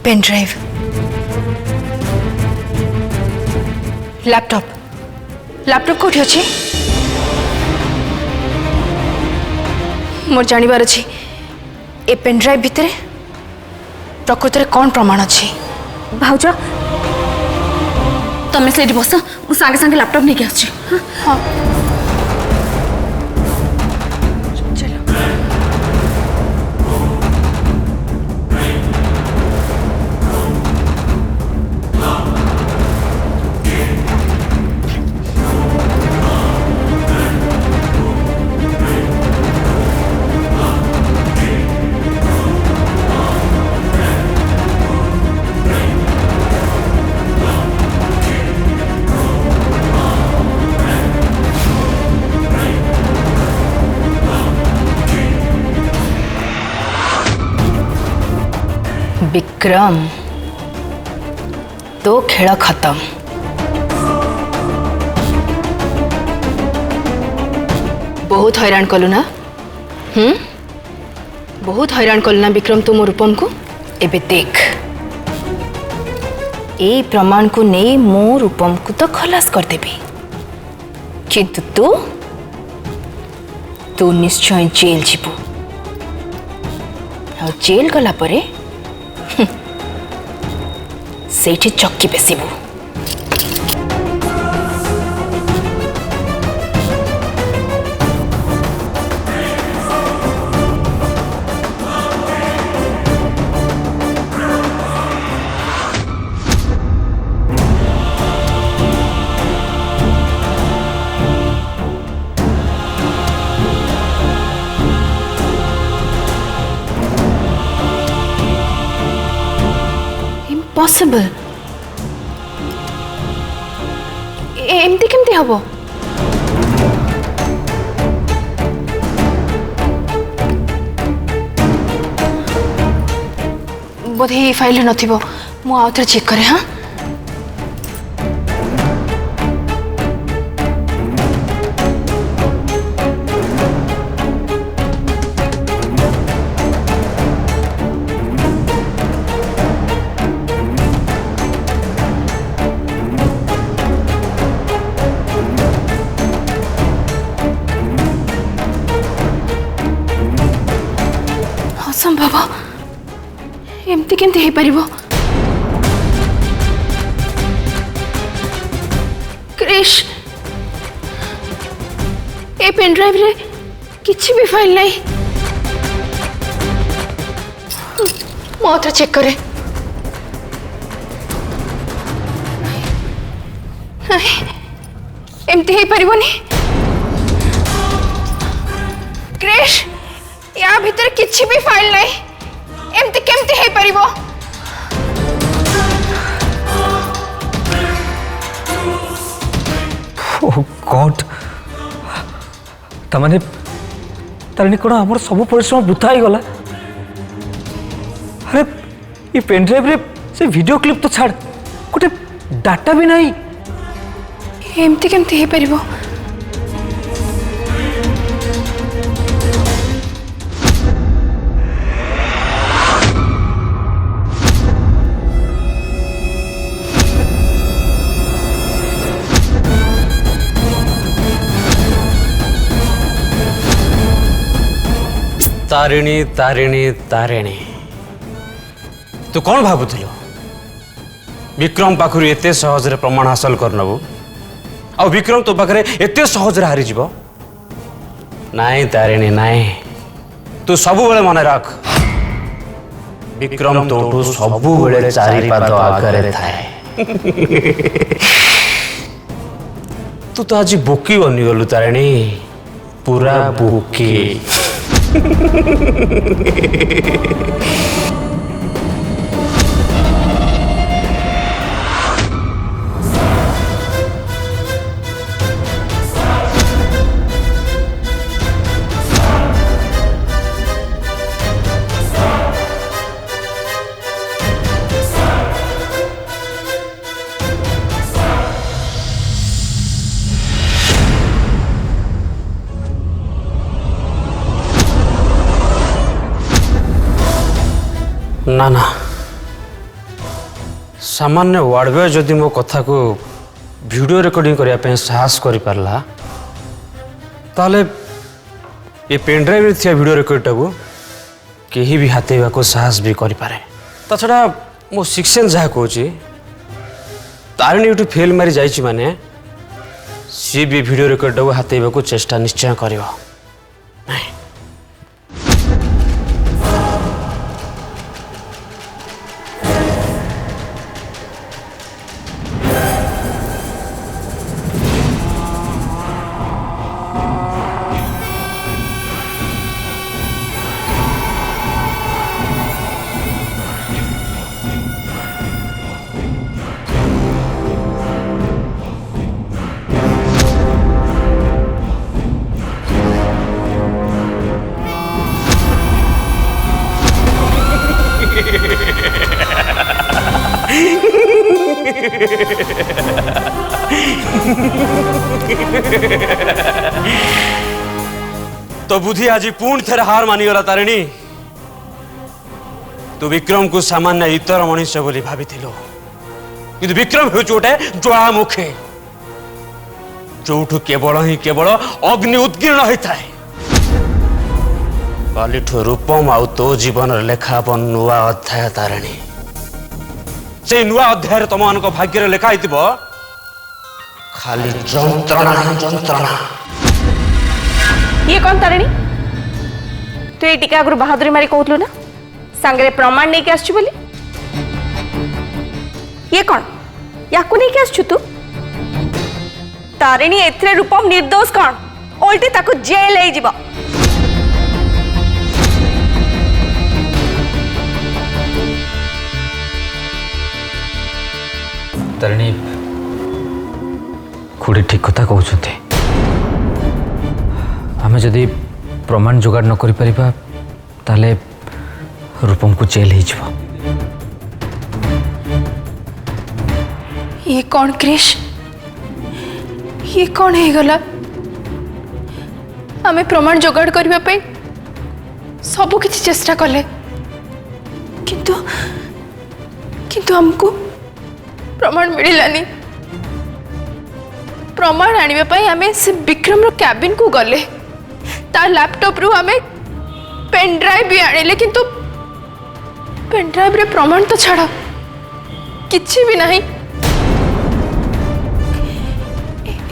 Pen drive, laptop laptop कौटी अच्छी मोर जानवर अच्छी ए पेन ड्राइव भितर प्रकृत में कौन प्रमाण अच्छी। भाउज तमें से बस मुझे सागे सागे लैपटॉप नहीं आसुची। हाँ चलो विक्रम तो खेल खत्म। बहुत हैरान कलु ना बहुत हैरान कलु ना विक्रम तुम रूपम को। एबे देख ए प्रमाण को नहीं मो रूपम को तो खलास कर देबी, किंतु तू निश्चय जेल जीवु। और जेल गला परे सेठी चक्की बेसिबू। इम्पॉसिबल एमती केमती हबो। बोधे ये फाइल नथिबो मु आउ थरे चेक करे। हाँ असंभव एमती केमती हे परिबो। क्रिश ए पेन ड्राइव रे किछि भी फाइल नहीं। मो तो चेक करे एमती हे परिबोनी। क्रिश या भीतर किछि भी फाइल नहीं एमती केमती हे परिबो। ओह गॉड तमाने तारनी कोन हमर सब परिश्रम वृथा ही गला। अरे ये पेन ड्राइव रे से वीडियो क्लिप तो छाड़ गोटे डाटा भी नहीं एमती केमती हे परिबो। तारिणी तारिणी तारिणी तू कौन भावुल विक्रम पाखु एत सहज प्रमाण हासिल करनबू आ विक्रम तो पाखे एत सहज हारीज नाई तारिणी नाई तू सबु बेले मन रख विक्रम तो सबु बेले चारि पाद आगे थाए। तू तो आज बोकी बनीगलु तारिणी पूरा बोकी। ना ना सामान्य वार्डवे जदि मो कथा को वीडियो रिकॉर्डिंग करने पे साहस कर पारला ताले ये पेन ड्राइव थी वीडियो रिकॉर्डटा को कहीं भी हाथेवा को साहस भी कर पारे ता छड़ा मो शिक्षण जहाँ कहूँ तारिणी यूट्यूब फेल मारी जाइए माने सी भी वीडियो रिकॉर्ड को हाथेवा को चेष्टा निश्चय करिवो नहीं। तो बुद्धि आज पूर्ण थे हार मानिगला तारिणी तू विक्रम को सामान्य इतर मनुष्य बोली भाभी कि विक्रम हूँ गोटे ज्वालामुखी जो केवल ही केवल अग्नि उद्गीर्ण होता है कालीठू रूपम आउ तो जीवन लेखा नुआ अध्याय तारिणी से नुआ अध्याय तुम मान भाग्य लेखाई खाली जंत्रणा जंत्रणा। ये कौन तारिणी तू ये टीका आगु बहादुरी मारी कहतलु ना सांगरे प्रमाण नहीं के आछछु बोली ये कौन याकु नहीं के आछछु तू तारिणी एथरे रूपम निर्दोष कौन ओल्टी ताकु जेल ले जिवो तारिणी खुड़ी ठीक कथा कहते आम जदि प्रमाण जोगाड़ न करि परिबा ताले रूपम को जेल हो ये कौन क्रिश ये कौन है गला आमे प्रमाण जोगाड़ करबा पे सब किछि चेष्टा कले किंतु किंतु हमको प्रमाण मिलानी प्रमाण आने आमे से विक्रम रो कैबिन को गले तार लैपटॉप रु आमे पेन ड्राइव भी आनिले किंतु पेन ड्राइव रे प्रमाण तो छाड़ किछि भी नहीं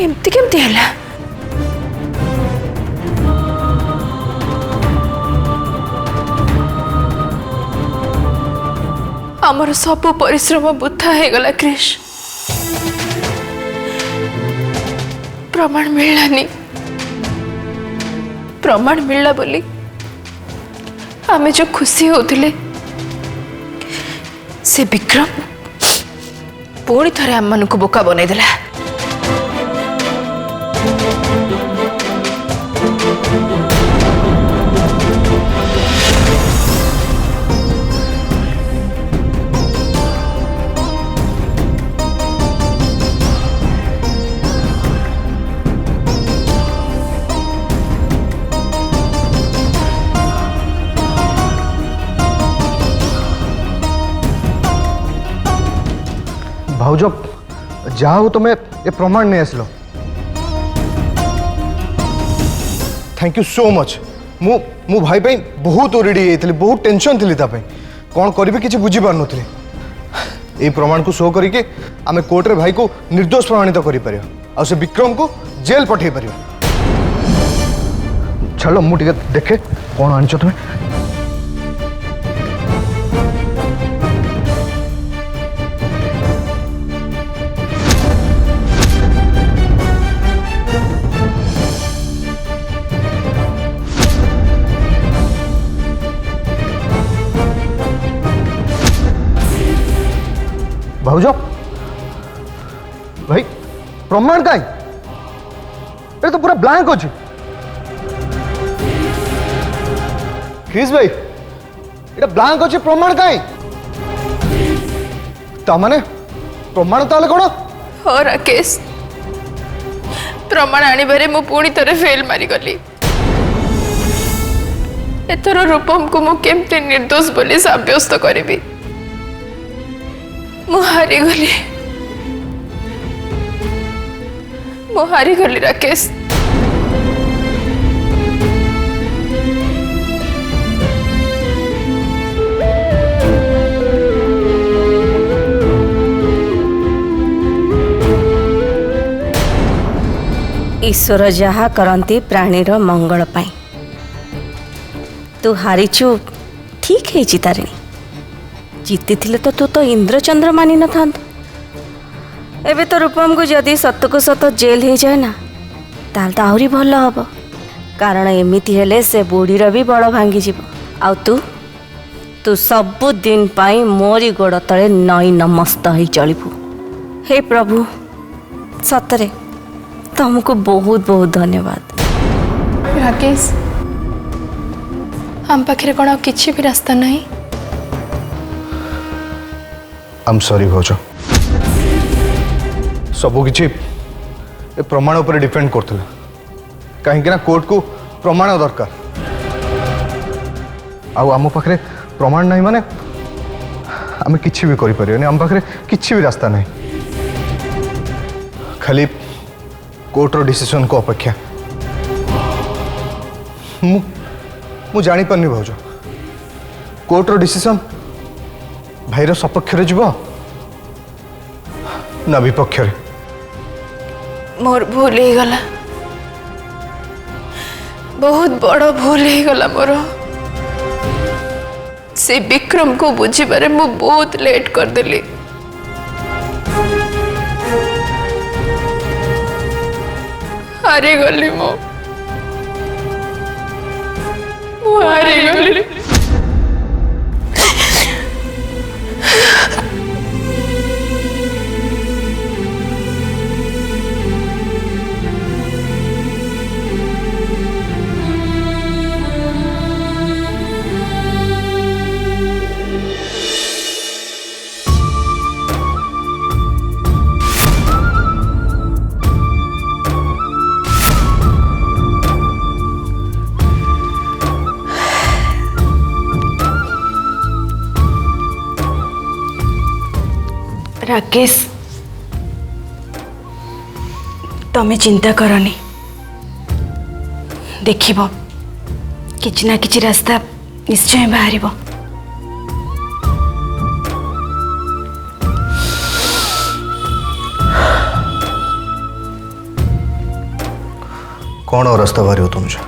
एमती केमती हला आमर सब परिश्रम बुद्धा है गला क्रिश प्रमाण मिललानी प्रमाण मिलला बोली आमे जो खुशी होतिले से विक्रम पुणी थरे आम मानू बोका बनई देला भाउज जहा हो तुम्हें ये प्रमाण नहीं आसलो थैंक यू सो मच मु भाई पे बहुत ओरिडी जाइए बहुत टेंशन थी कौन करी किसी बुझी पार नी ये प्रमाण को शो करके आम कोर्ट रे भाई को निर्दोष प्रमाणित कर आ से विक्रम को जेल पठे पार चलो मुझे देखे कौन आनी तुम्हें भाउज भाई प्रमाण कहीं ये तो पूरा ब्लैंक अच्छे क्रिस भाई ये ब्लैंक अच्छे प्रमाण कहीं तामाने प्रमाण ताले कौन हो राकेश प्रमाण आनिबारे मु पुणी थरे फेल मारी गली एथर रूपम को मु केमते निर्दोष बोली साब्यस्त करिबी ମୁଁ ହାରିଗଲି ରାକେଶ। ईश्वर जहा करती प्राणीर मंगल पाई। तू हारिचु ठीक है तारिणी। जीति तो तू तो इंद्रचंद्र मानि न था। एबे तो रूपम को जदि सत को सत जेल हो जाए ना ताल तो आहरी भल हम। कारण एमती हेले से बुढ़ीर भी बड़ भांगी जीव। आ तू सबु दिन पाई मोरी गोड़ तले नई नमस्त ही चलबू। हे प्रभु सतरे तुमको बहुत बहुत धन्यवाद। राकेश हम पाखे कौन किसी भी रास्ता नहीं। आई एम सॉरी भाज सबु किछि प्रमाण उपर डिपेंड करथिला। कहीं ना कोर्ट को प्रमाण दरकार। आम पाखे प्रमाण नहीं माने आम किछि भी करि परियो। आम पाखे किछि भी रास्ता नहीं। खाली कोर्ट रो डिसीजन को अपेक्षा। मु जानी पारनी भाज कोर्ट रो डिसीजन भाईर सपक्ष रे जीवो ना विपक्ष रे। मोर भूल ही गला बहुत बड़ भूल ही गला मोर। से विक्रम को बुझीबारे मु बहुत लेट कर देली। हारी गली मु हारी गली। राकेश तमें चिंता करनी। देखिब किछि ना किछि रास्ता निश्चय बाहर। कौन और रास्ता बाहर तुम जो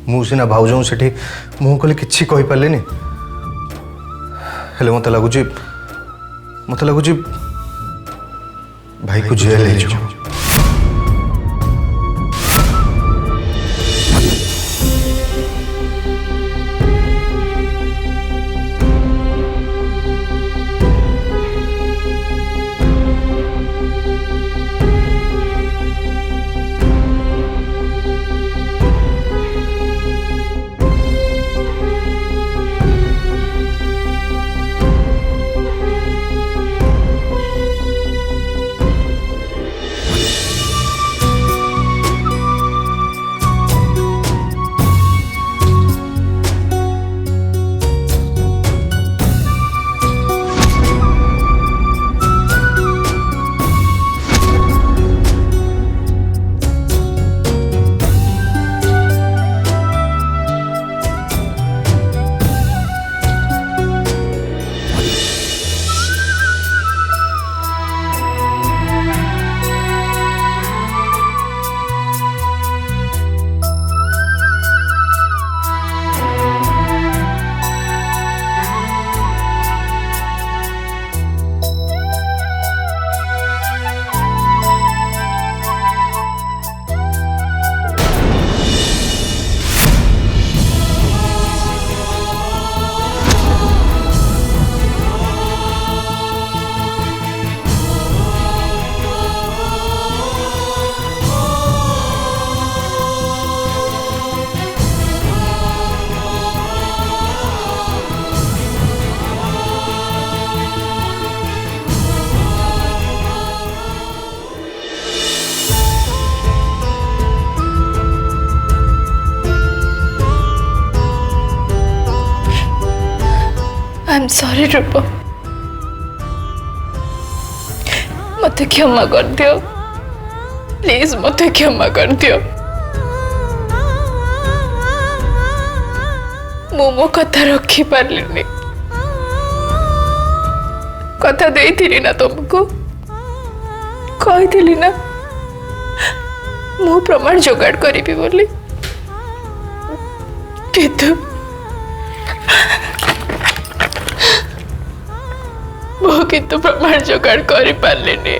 मुझे भाउज से मुँह कले कि पारे हेले मत लगुच भाई को जेल ले जाओ। सॉरी रूपम, मत क्षमा कर दियो, प्लीज मत क्षमा कर दियो। मो कथा रखी पार्लिनी, कथा देइथिली ना तुमको, कही ना मु प्रमाण जोगाड़ करी बोली, किंतु मु किंतु प्रमाण जोगाड़ करी पार्लिनी।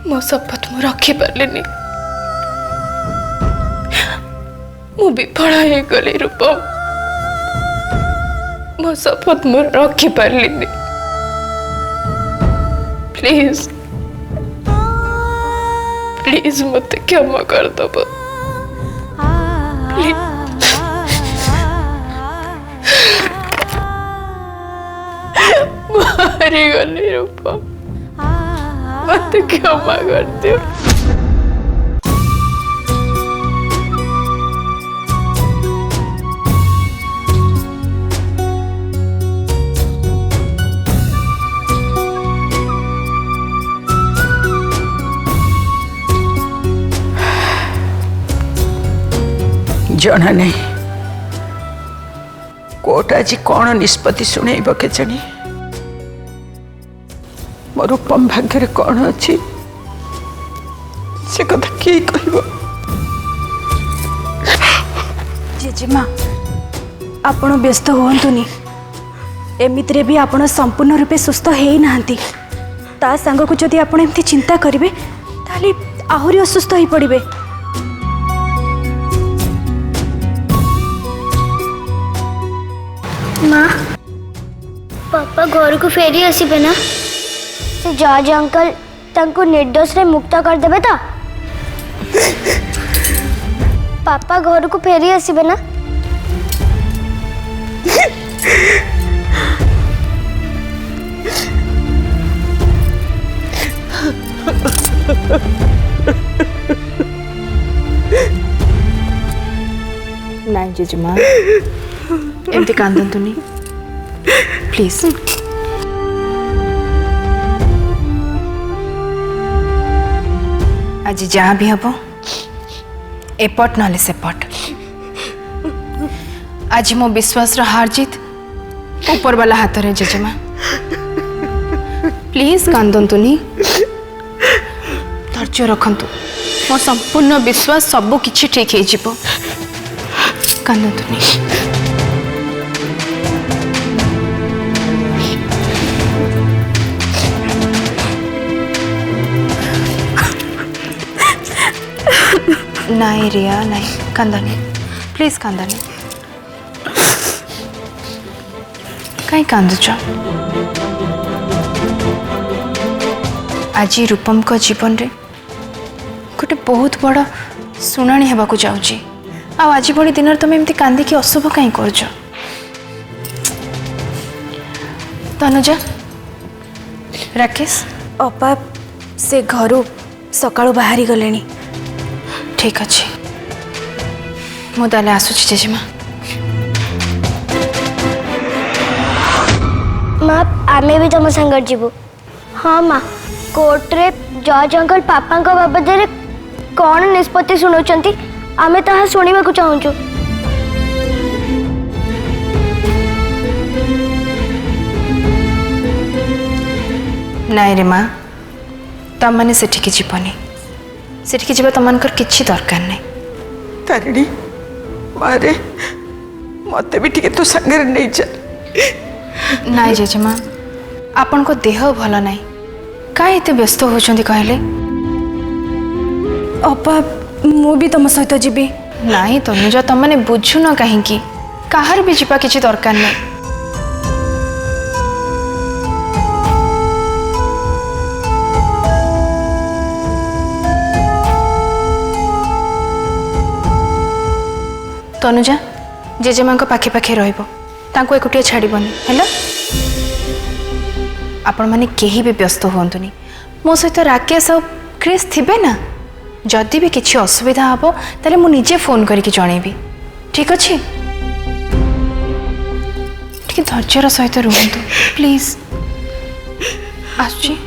मो शपथ मु रखी पार्लिनी, मु विफल हो गली रूपम, मो शपथ मु रखी पार्लिनी। प्लीज प्लीज मत क्षमा कर दब, मारी गली रूपम, मत क्षमा कर दियो। जना नहीं कोर्ट आज कौन निष्पत्ति शुणेब के जानी मो रूपम भाग्य कौन अच्छी से कथा किए कह। जेजेमा आपण व्यस्त हुंतुनी, एमितिरे भी आपण संपूर्ण रूपे सुस्थ है नहांती, ता सांग को जदि आपण एमती चिंता करिवे ताली आहुरी असुस्थ हो पड़िबे। माँ पापा घर को फेरी आसबे ना, से जज अंकल तांको निर्दोष रे मुक्त कर देबे ता पापा घर को फेरी आसबे ना। नाई जेजेमा एमती कांदंतुनी प्लीज। आज जहाँ भी हम एपट ना सेपट, आज मो विश्वास हार जीत ऊपर वाला हाथ रे जेजेमा, प्लीज कांदंतुनी, धैर्य रखंतु, मो संपूर्ण विश्वास सबु किछि ठीक है जीवो, कांदंतुनी। नाई रिया नाई कांदनी, प्लीज कांदनी, कहीं कांदुच। आज रूपम को जीवन रे गोटे बहुत बड़ शुणाणी हेबाकु जाउची, आज भली दिन तुम एमती कांदिकी अशुभ कहीं कर। तनुजा राकेश अपा से घर सकाळु बाहरी गलेनी। ठीक अच्छे मु ताले आसुची जेजेमा। माँ आमे भी तुम संग जीवु। हाँ माँ कोर्ट रे जज अंकल पापा बाबद रे कौन निष्पत्ति शुणुचंती आमे ताहा शुणिबा को चाहूचु। नाई रे माँ तम मैंने सेठिकी जीवनी, सेठिकी जीवा तुमनकर किछि दरकार नहीं। तारिणी मारे मत भी टिके तो संगे नहीं जा। नाई जेजेमा आपन को देह भल नहीं, काहे एते व्यस्त होचंदी कहले। अपा मु भी तुम सहित जीवी। नाई तनुजा तुम मैंने बुझु न कहीं, कहार भी जीवा किछि दरकार नहीं। तनुजा जेजेमा पाखे पाखे रहिबो, तांको एकुटिया छाड़बनी है। आपण माने केही भी व्यस्त होंतुनी मो सहित राकेश और क्रिस थिबे ना जदि भी किसी असुविधा हम ताले मु निजे फोन करके जनइबी ठीक अच्छे टे धैर्यर सहित रुहतु प्लीज आसुची